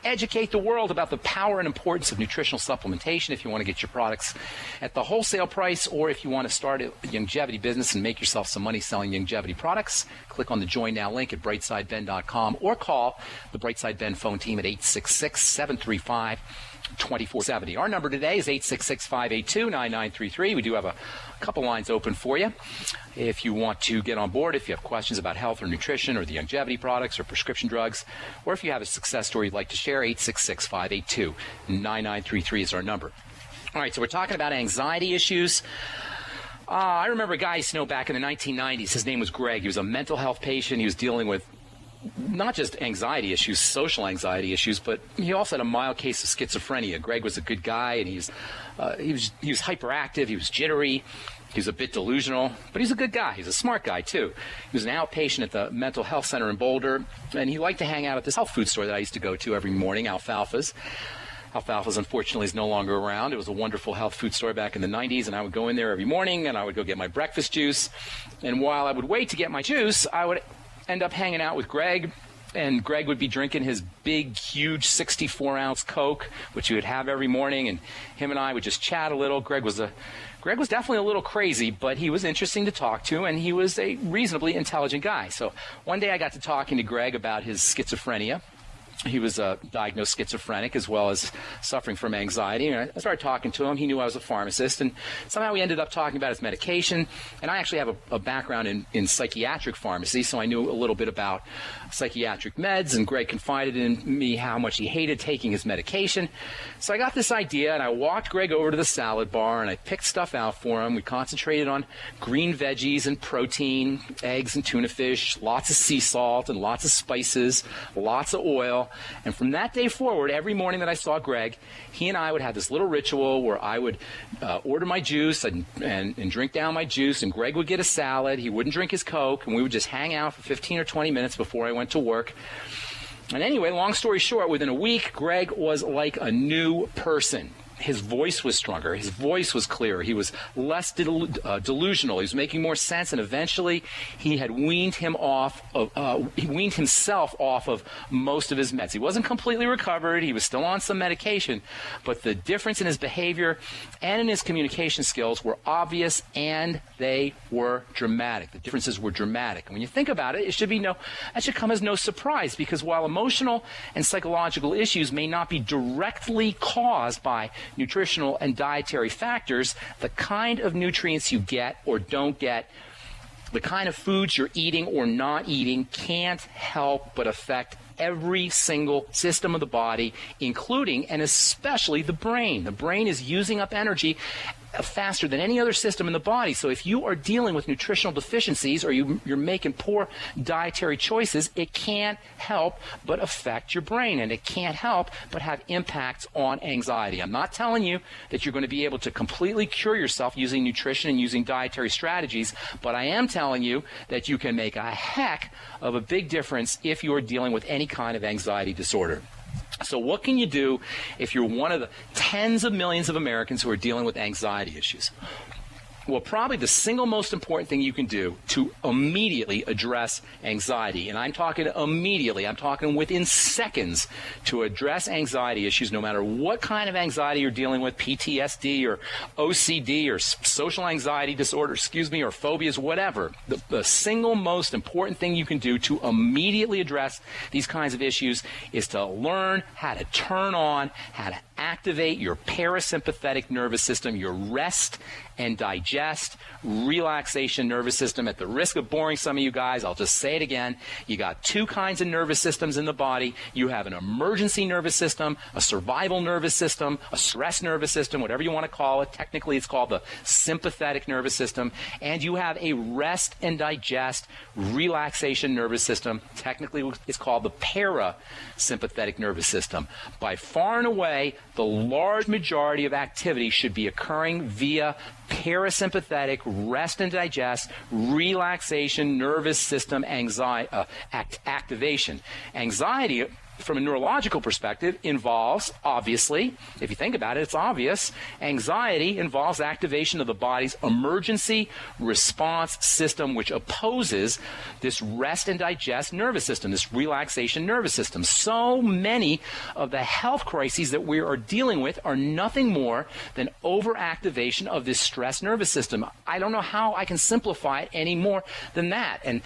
educate the world about the power and importance of nutritional supplementation if you want to get your products at the wholesale price, or if you want to start a longevity business and make yourself some money selling longevity products. Click on the Join Now link at brightsideben.com or call the Brightside Ben phone team at 866-735-2470. Our number today is 866-582-9933. We do have a couple lines open for you. If you want to get on board, if you have questions about health or nutrition or the longevity products or prescription drugs, or if you have a success story you'd like to share, 866-582-9933 is our number. All right, so we're talking about anxiety issues. I remember a guy I used to know back in the 1990s. His name was Greg. He was a mental health patient. He was dealing with not just anxiety issues, social anxiety issues, but he also had a mild case of schizophrenia. Greg was a good guy, and he was hyperactive. He was jittery. He was a bit delusional, but he's a good guy. He's a smart guy, too. He was an outpatient at the mental health center in Boulder, and he liked to hang out at this health food store that I used to go to every morning, Alfalfa's. Alfalfa's, unfortunately, is no longer around. It was a wonderful health food store back in the 90s, and I would go in there every morning, and I would go get my breakfast juice. And while I would wait to get my juice, I would end up hanging out with Greg, and Greg would be drinking his big, huge 64-ounce Coke, which he would have every morning, and him and I would just chat a little. Greg was definitely a little crazy, but he was interesting to talk to, and he was a reasonably intelligent guy. So one day I got to talking to Greg about his schizophrenia. He was diagnosed schizophrenic as well as suffering from anxiety. And I started talking to him. He knew I was a pharmacist. And somehow we ended up talking about his medication. And I actually have a background in psychiatric pharmacy, so I knew a little bit about psychiatric meds. And Greg confided in me how much he hated taking his medication. So I got this idea, and I walked Greg over to the salad bar, and I picked stuff out for him. We concentrated on green veggies and protein, eggs and tuna fish, lots of sea salt and lots of spices, lots of oil. And from that day forward, every morning that I saw Greg, he and I would have this little ritual where I would order my juice and drink down my juice, and Greg would get a salad. He wouldn't drink his Coke, and we would just hang out for 15 or 20 minutes before I went to work. And anyway, long story short, within a week, Greg was like a new person. His voice was stronger. His voice was clearer. He was less delusional. He was making more sense, and eventually he had weaned himself off of most of his meds. He wasn't completely recovered. He was still on some medication, but the difference in his behavior and in his communication skills were obvious, and they were dramatic. The differences were dramatic. And when you think about it, that should come as no surprise, because while emotional and psychological issues may not be directly caused by nutritional and dietary factors, the kind of nutrients you get or don't get, the kind of foods you're eating or not eating can't help but affect every single system of the body, including and especially the brain. The brain is using up energy faster than any other system in the body. So if you are dealing with nutritional deficiencies or you're making poor dietary choices, it can't help but affect your brain, and it can't help but have impacts on anxiety. I'm not telling you that you're going to be able to completely cure yourself using nutrition and using dietary strategies, but I am telling you that you can make a heck of a big difference if you are dealing with any kind of anxiety disorder. So what can you do if you're one of the tens of millions of Americans who are dealing with anxiety issues? Well, probably the single most important thing you can do to immediately address anxiety, and I'm talking immediately, I'm talking within seconds, to address anxiety issues, no matter what kind of anxiety you're dealing with, PTSD or OCD or social anxiety disorder, or phobias, whatever. The single most important thing you can do to immediately address these kinds of issues is to learn how to turn on, how to activate your parasympathetic nervous system, your rest and digest, relaxation nervous system. At the risk of boring some of you guys, I'll just say it again. You got two kinds of nervous systems in the body. You have an emergency nervous system, a survival nervous system, a stress nervous system, whatever you want to call it. Technically, it's called the sympathetic nervous system. And you have a rest and digest, relaxation nervous system. Technically, it's called the parasympathetic nervous system. By far and away, the large majority of activity should be occurring via parasympathetic rest and digest, relaxation, nervous system activation. Anxiety from a neurological perspective, involves, obviously, if you think about it, it's obvious, anxiety involves activation of the body's emergency response system, which opposes this rest and digest nervous system, this relaxation nervous system. So many of the health crises that we are dealing with are nothing more than overactivation of this stress nervous system. I don't know how I can simplify it any more than that. And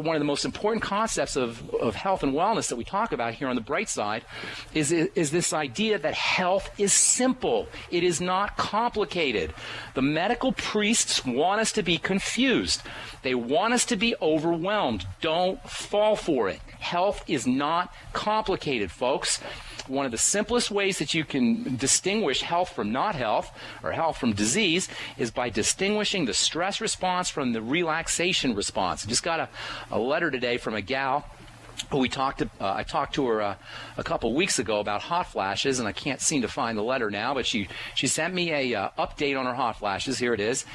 one of the most important concepts of health and wellness that we talk about here on the Bright Side is this idea that health is simple. It is not complicated. The medical priests want us to be confused. They want us to be overwhelmed. Don't fall for it. Health is not complicated, folks. One of the simplest ways that you can distinguish health from not health, or health from disease, is by distinguishing the stress response from the relaxation response. I just got a letter today from a gal who I talked to her a couple weeks ago about hot flashes, and I can't seem to find the letter now, but she sent me a update on her hot flashes. Here it is.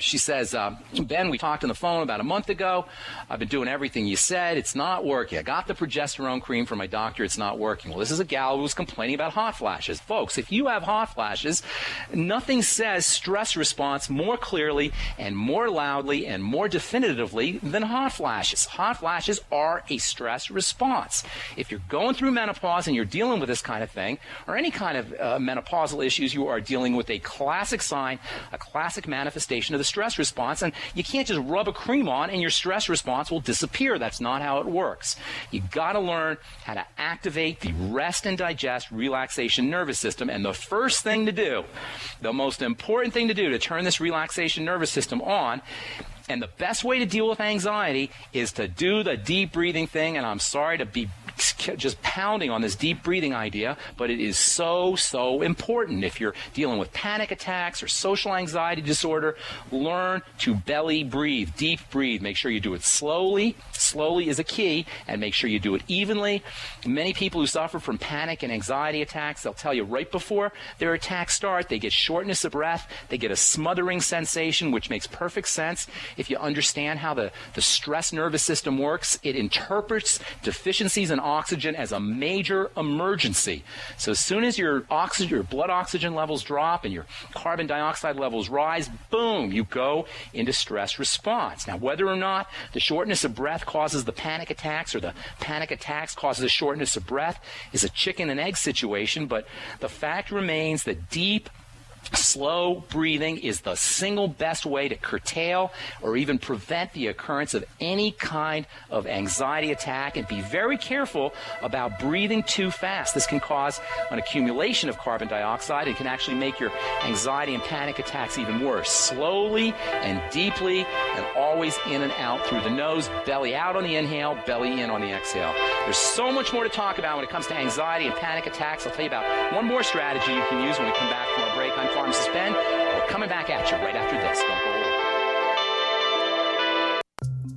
She says, Ben, we talked on the phone about a month ago. I've been doing everything you said. It's not working. I got the progesterone cream from my doctor. It's not working. Well, this is a gal who was complaining about hot flashes. Folks, if you have hot flashes, nothing says stress response more clearly and more loudly and more definitively than hot flashes. Hot flashes are a stress response. If you're going through menopause and you're dealing with this kind of thing, or any kind of menopausal issues, you are dealing with a classic sign, a classic manifestation of the stress response, and you can't just rub a cream on and your stress response will disappear. That's not how it works. You got to learn how to activate the rest and digest relaxation nervous system, and the first thing to do, the most important thing to do to turn this relaxation nervous system on, and the best way to deal with anxiety is to do the deep breathing thing. And I'm sorry to be just pounding on this deep breathing idea, but it is so important. If you're dealing with panic attacks or social anxiety disorder, learn to belly breathe, deep breathe. Make sure you do it slowly. Slowly is a key, and make sure you do it evenly. Many people who suffer from panic and anxiety attacks, they'll tell you right before their attacks start, they get shortness of breath, they get a smothering sensation, which makes perfect sense. If you understand how the stress nervous system works, it interprets deficiencies in oxygen as a major emergency. So as soon as your blood oxygen levels drop and your carbon dioxide levels rise, boom, you go into stress response. Now, whether or not the shortness of breath causes the panic attacks or the panic attacks causes the shortness of breath is a chicken and egg situation, but the fact remains that deep, slow breathing is the single best way to curtail or even prevent the occurrence of any kind of anxiety attack. And be very careful about breathing too fast. This can cause an accumulation of carbon dioxide and can actually make your anxiety and panic attacks even worse. Slowly and deeply, and always in and out through the nose, belly out on the inhale, belly in on the exhale. There's so much more to talk about when it comes to anxiety and panic attacks. I'll tell you about one more strategy you can use when we come back from our break. I'm Pharmacist Ben. We're coming back at you right after this. Don't go away.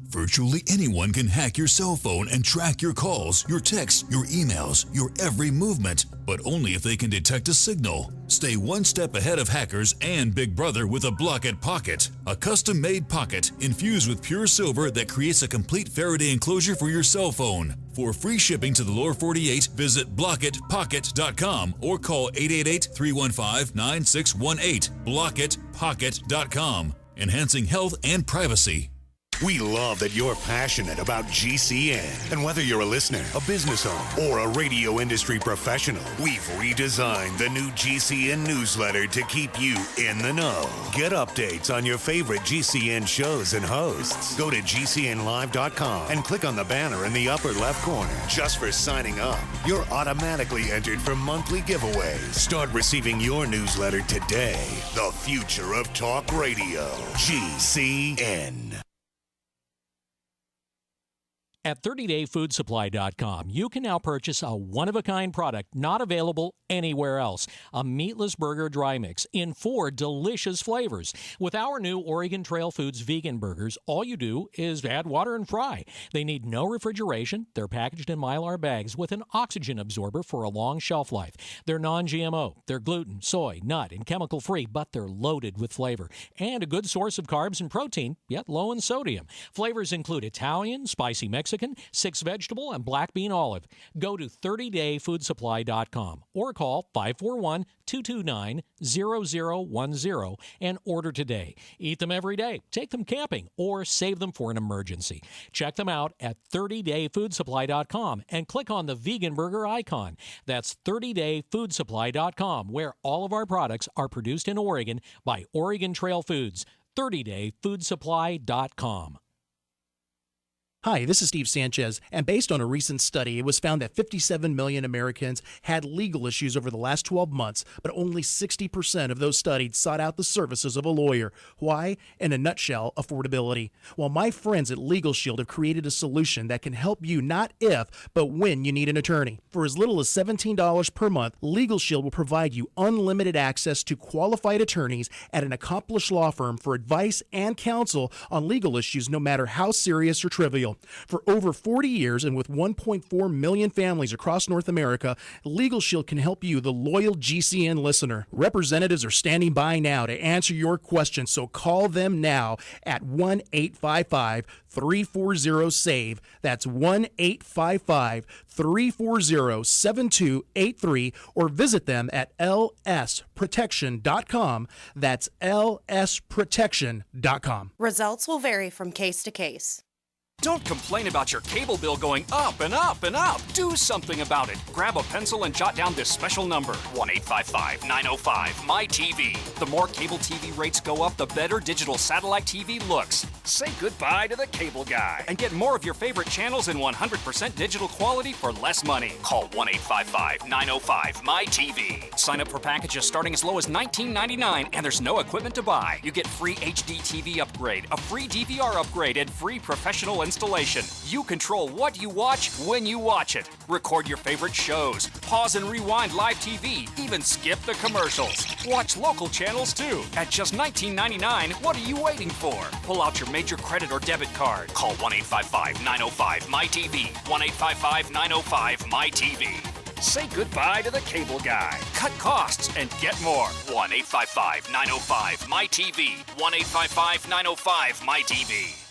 Virtually anyone can hack your cell phone and track your calls, your texts, your emails, your every movement, but only if they can detect a signal. Stay one step ahead of hackers and Big Brother with a Block-It Pocket, a custom-made pocket infused with pure silver that creates a complete Faraday enclosure for your cell phone. For free shipping to the lower 48, visit blockitpocket.com or call 888-315-9618. blockitpocket.com, enhancing health and privacy. We love that you're passionate about GCN. And whether you're a listener, a business owner, or a radio industry professional, we've redesigned the new GCN newsletter to keep you in the know. Get updates on your favorite GCN shows and hosts. Go to GCNlive.com and click on the banner in the upper left corner. Just for signing up, you're automatically entered for monthly giveaways. Start receiving your newsletter today. The future of talk radio. GCN. At 30dayfoodsupply.com, you can now purchase a one-of-a-kind product not available anywhere else. A meatless burger dry mix in 4 delicious flavors. With our new Oregon Trail Foods vegan burgers, all you do is add water and fry. They need no refrigeration. They're packaged in Mylar bags with an oxygen absorber for a long shelf life. They're non-GMO. They're gluten, soy, nut, and chemical-free, but they're loaded with flavor. And a good source of carbs and protein, yet low in sodium. Flavors include Italian, spicy Mexican, chicken, 6 vegetable, and black bean olive. Go to 30dayfoodsupply.com or call 541-229-0010 and order today. Eat them every day, take them camping, or save them for an emergency. Check them out at 30dayfoodsupply.com and click on the vegan burger icon. That's 30dayfoodsupply.com, where all of our products are produced in Oregon by Oregon Trail Foods. 30dayfoodsupply.com. Hi, this is Steve Sanchez, and based on a recent study, it was found that 57 million Americans had legal issues over the last 12 months, but only 60% of those studied sought out the services of a lawyer. Why? In a nutshell, affordability. Well, my friends at Legal Shield have created a solution that can help you not if, but when you need an attorney. For as little as $17 per month, Legal Shield will provide you unlimited access to qualified attorneys at an accomplished law firm for advice and counsel on legal issues, no matter how serious or trivial. For over 40 years and with 1.4 million families across North America, Legal Shield can help you, the loyal GCN listener. Representatives are standing by now to answer your questions, so call them now at 1-855-340-SAVE. That's 1-855-340-7283, or visit them at lsprotection.com. That's lsprotection.com. Results will vary from case to case. Don't complain about your cable bill going up and up and up. Do something about it. Grab a pencil and jot down this special number, 1-855-905-MY-TV. The more cable TV rates go up, the better digital satellite TV looks. Say goodbye to the cable guy and get more of your favorite channels in 100% digital quality for less money. Call 1-855-905-MY-TV. Sign up for packages starting as low as $19.99, and there's no equipment to buy. You get free HD TV upgrade, a free DVR upgrade, and free professional installation. You control what you watch when you watch it. Record your favorite shows, pause and rewind live TV, even skip the commercials. Watch local channels too. At just $19.99, what are you waiting for? Pull out your major credit or debit card. Call 1-855-905-MY-TV. 1-855-905-MY-TV. Say goodbye to the cable guy. Cut costs and get more. 1-855-905-MY-TV. 1-855-905-MY-TV.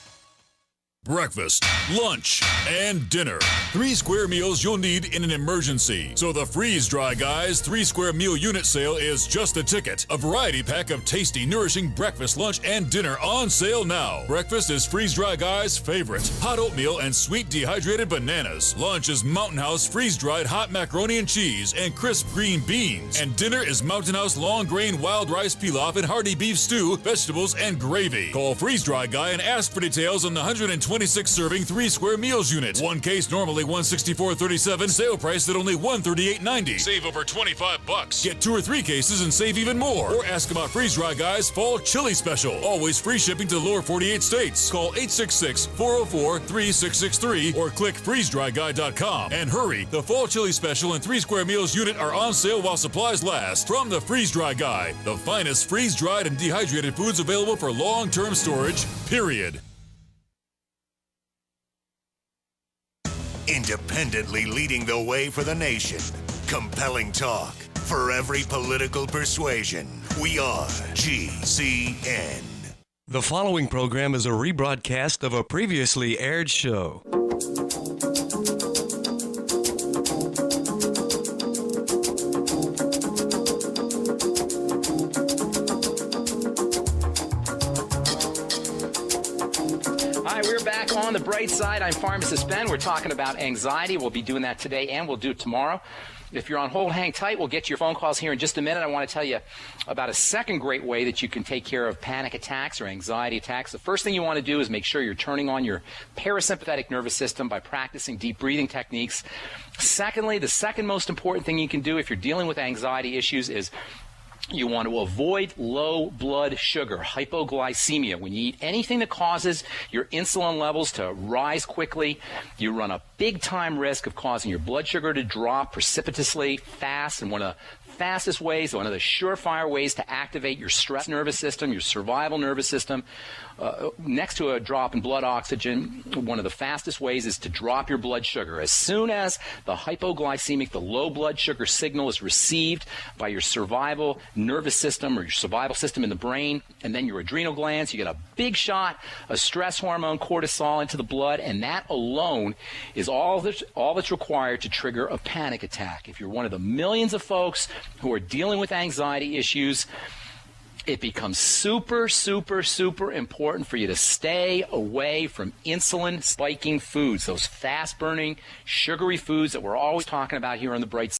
Breakfast, lunch, and dinner. 3 square meals you'll need in an emergency. So the Freeze Dry Guys 3 square meal unit sale is just a ticket. A variety pack of tasty, nourishing breakfast, lunch, and dinner on sale now. Breakfast is Freeze Dry Guys' favorite. Hot oatmeal and sweet dehydrated bananas. Lunch is Mountain House freeze-dried hot macaroni and cheese and crisp green beans. And dinner is Mountain House long grain wild rice pilaf and hearty beef stew, vegetables, and gravy. Call Freeze Dry Guy and ask for details on the 126 serving 3 square meals unit. One case normally $164.37. Sale price at only $138.90. Save over $25. Get 2 or 3 cases and save even more. Or ask about Freeze Dry Guys Fall Chili Special. Always free shipping to the lower 48 states. Call 866-404-3663 or click freezedryguy.com. And hurry, the Fall Chili Special and 3 square meals unit are on sale while supplies last. From the Freeze Dry Guy, the finest freeze-dried and dehydrated foods available for long-term storage, period. Independently leading the way for the nation. Compelling talk for every political persuasion. We are GCN. The following program is a rebroadcast of a previously aired show. We're back on the bright side. I'm Pharmacist Ben. We're talking about anxiety. We'll be doing that today and we'll do it tomorrow. If you're on hold, hang tight. We'll get to your phone calls here in just a minute. I want to tell you about a second great way that you can take care of panic attacks or anxiety attacks. The first thing you want to do is make sure you're turning on your parasympathetic nervous system by practicing deep breathing techniques. Secondly, the second most important thing you can do if you're dealing with anxiety issues is you want to avoid low blood sugar, hypoglycemia. When you eat anything that causes your insulin levels to rise quickly, you run a big time risk of causing your blood sugar to drop precipitously fast. And one of the fastest ways, one of the surefire ways to activate your stress nervous system, your survival nervous system. Next to a drop in blood oxygen, one of the fastest ways is to drop your blood sugar. As soon as the hypoglycemic, the low blood sugar signal is received by your survival nervous system or your survival system in the brain, and then your adrenal glands, you get a big shot of stress hormone cortisol into the blood, and that alone is all that's required to trigger a panic attack. If you're one of the millions of folks who are dealing with anxiety issues, it becomes super, super, super important for you to stay away from insulin spiking foods, those fast burning, sugary foods that we're always talking about here on the Bright